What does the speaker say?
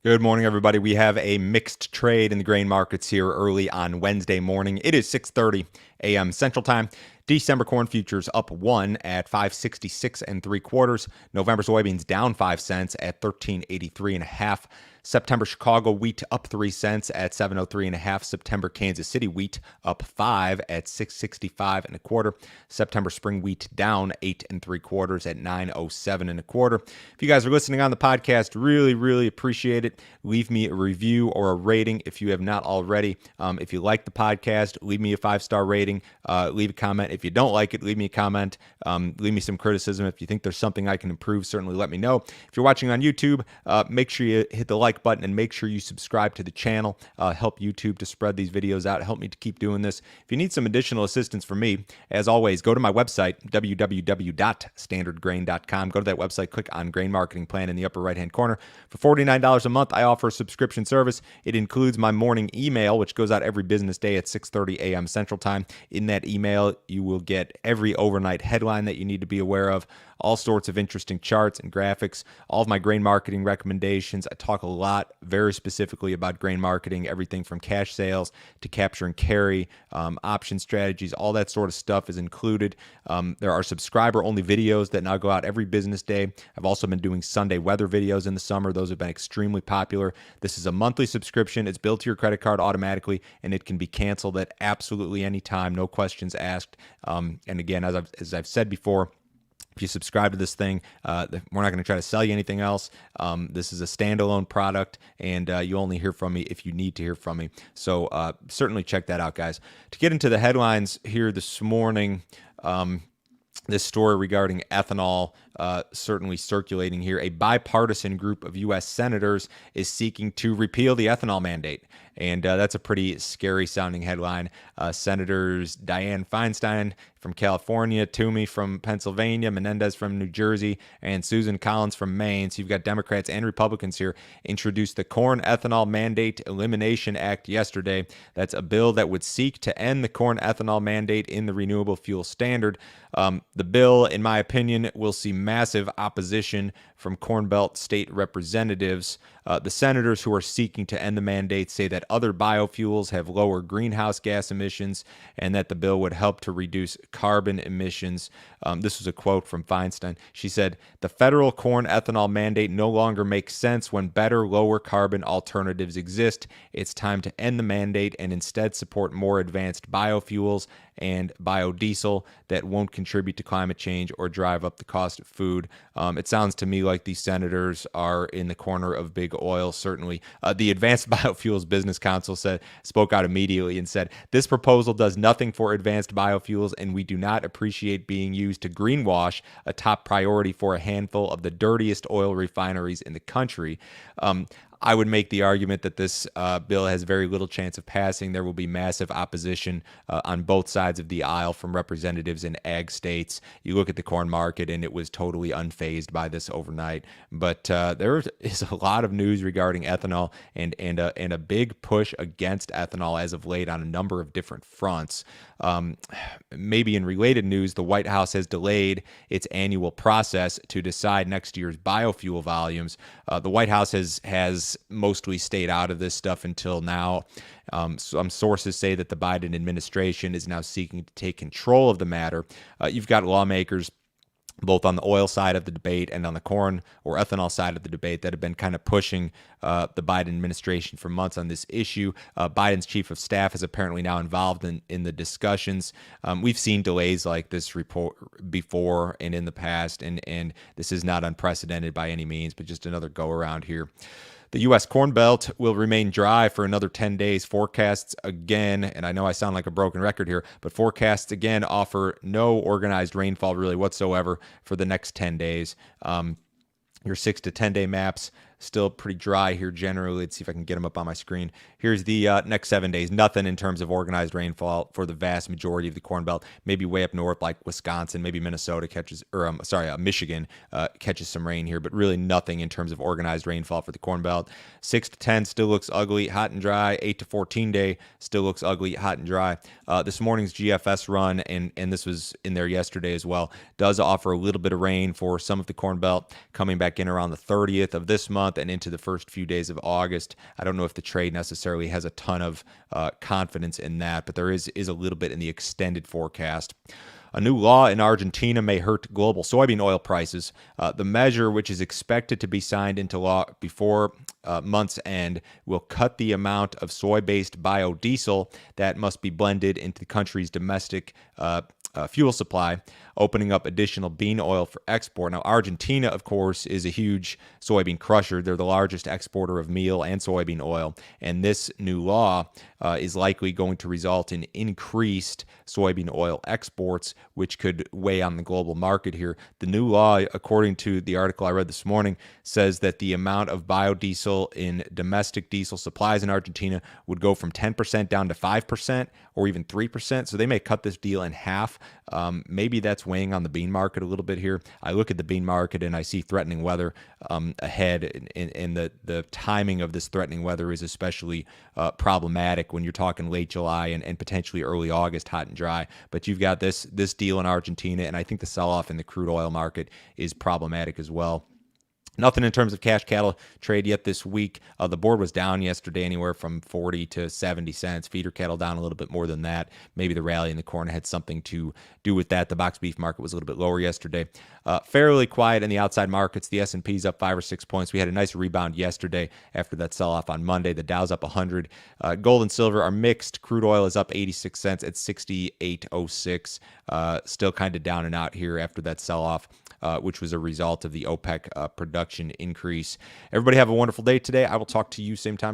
Good morning, everybody. We have a mixed trade in the grain markets here early on Wednesday morning. It is 6:30 a.m. Central Time. December corn futures up 1 at 566 and 3/4. November soybeans down 5 cents at 1383 and a half. September Chicago wheat up 3 cents at 703 and a half. September Kansas City wheat up 5 at 665 and a quarter. September spring wheat down 8 3/4 at 907 and a quarter. If you guys are listening on the podcast, really appreciate it. Leave me a review or a rating if you have not already. If you like the podcast, leave me a 5-star rating. Leave a comment. If you don't like it, leave me a comment. Leave me some criticism. If you think there's something I can improve, certainly let me know. If you're watching on YouTube, make sure you hit the like button and make sure you subscribe to the channel. Help YouTube to spread these videos out. Help me to keep doing this. If you need some additional assistance from me, as always, go to my website, www.standardgrain.com. Go to that website, click on Grain Marketing Plan in the upper right-hand corner. For $49 a month, I offer a subscription service. It includes my morning email, which goes out every business day at 6:30 a.m. Central Time. In that email, you will get every overnight headline that you need to be aware of, all sorts of interesting charts and graphics, all of my grain marketing recommendations. I talk a lot very specifically about grain marketing, everything from cash sales to capture and carry, option strategies, all that sort of stuff is included. There are subscriber-only videos that now go out every business day. I've also been doing Sunday weather videos in the summer. Those have been extremely popular. This is a monthly subscription. It's billed to your credit card automatically, and it can be canceled at absolutely any time, no questions asked. And again, as I've said before, if you subscribe to this thing, we're not going to try to sell you anything else. This is a standalone product, and you only hear from me if you need to hear from me. So certainly check that out, guys. To get into the headlines here this morning, this story regarding ethanol certainly circulating here. A bipartisan group of U.S. senators is seeking to repeal the ethanol mandate. And that's a pretty scary sounding headline. Senators Dianne Feinstein from California, Toomey from Pennsylvania, Menendez from New Jersey, and Susan Collins from Maine. So you've got Democrats and Republicans here introduced the Corn Ethanol Mandate Elimination Act yesterday. That's a bill that would seek to end the corn ethanol mandate in the renewable fuel standard. The bill, in my opinion, will see massive opposition from Corn Belt state representatives. The senators who are seeking to end the mandate say that other biofuels have lower greenhouse gas emissions and that the bill would help to reduce carbon emissions. This was a quote from Feinstein. She said, "The federal corn ethanol mandate no longer makes sense when better, lower carbon alternatives exist. It's time to end the mandate and instead support more advanced biofuels and biodiesel that won't contribute to climate change or drive up the cost of food." It sounds to me like these senators are in the corner of big oil, certainly. The Advanced Biofuels Business Council spoke out immediately and said, "This proposal does nothing for advanced biofuels, and we do not appreciate being used to greenwash a top priority for a handful of the dirtiest oil refineries in the country." I would make the argument that this bill has very little chance of passing. There will be massive opposition on both sides of the aisle from representatives in ag states. You look at the corn market, and it was totally unfazed by this overnight. But there is a lot of news regarding ethanol and a big push against ethanol as of late on a number of different fronts. Maybe in related news, the White House has delayed its annual process to decide next year's biofuel volumes. The White House has mostly stayed out of this stuff until now. Some sources say that the Biden administration is now seeking to take control of the matter. You've got lawmakers both on the oil side of the debate and on the corn or ethanol side of the debate that have been kind of pushing the Biden administration for months on this issue. Biden's chief of staff is apparently now involved in the discussions. We've seen delays like this report before and in the past, and this is not unprecedented by any means, but just another go around here. The U.S. Corn Belt will remain dry for another 10 days. Forecasts again, and I know I sound like a broken record here, but forecasts again offer no organized rainfall really whatsoever for the next 10 days. Your 6 to 10 day maps still pretty dry here generally. Let's see if I can get them up on my screen. Here's the next 7 days. Nothing in terms of organized rainfall for the vast majority of the Corn Belt. Maybe way up north like Wisconsin, maybe Minnesota catches, or Michigan catches some rain here, but really nothing in terms of organized rainfall for the Corn Belt. 6 to 10 still looks ugly, hot and dry. 8 to 14 day still looks ugly, hot and dry. This morning's GFS run, and this was in there yesterday as well, does offer a little bit of rain for some of the Corn Belt coming back in around the 30th of this month. month and into the first few days of August. I don't know if the trade necessarily has a ton of confidence in that, but there is a little bit in the extended forecast. A new law in Argentina may hurt global soybean oil prices. The measure, which is expected to be signed into law before month's end, will cut the amount of soy-based biodiesel that must be blended into the country's domestic fuel supply, opening up additional bean oil for export. Now, Argentina, of course, is a huge soybean crusher. They're the largest exporter of meal and soybean oil, and this new law is likely going to result in increased soybean oil exports, which could weigh on the global market here. The new law, according to the article I read this morning, says that the amount of biodiesel in domestic diesel supplies in Argentina would go from 10% down to 5% or even 3%. So they may cut this deal in half. Maybe that's weighing on the bean market a little bit here. I look at the bean market and I see threatening weather ahead, and the timing of this threatening weather is especially problematic when you're talking late July and potentially early August, hot and dry. But you've got this deal in Argentina, and I think the sell-off in the crude oil market is problematic as well. Nothing in terms of cash cattle trade yet this week. The board was down yesterday anywhere from 40 to 70 cents. Feeder cattle down a little bit more than that. Maybe the rally in the corn had something to do with that. The box beef market was a little bit lower yesterday. Fairly quiet in the outside markets. The S&P's up 5 or 6 points. We had a nice rebound yesterday after that sell-off on Monday. The Dow's up 100. Gold and silver are mixed. Crude oil is up 86 cents at 68.06. Still kind of down and out here after that sell-off, which was a result of the OPEC production increase. Everybody have a wonderful day today. I will talk to you same time tomorrow.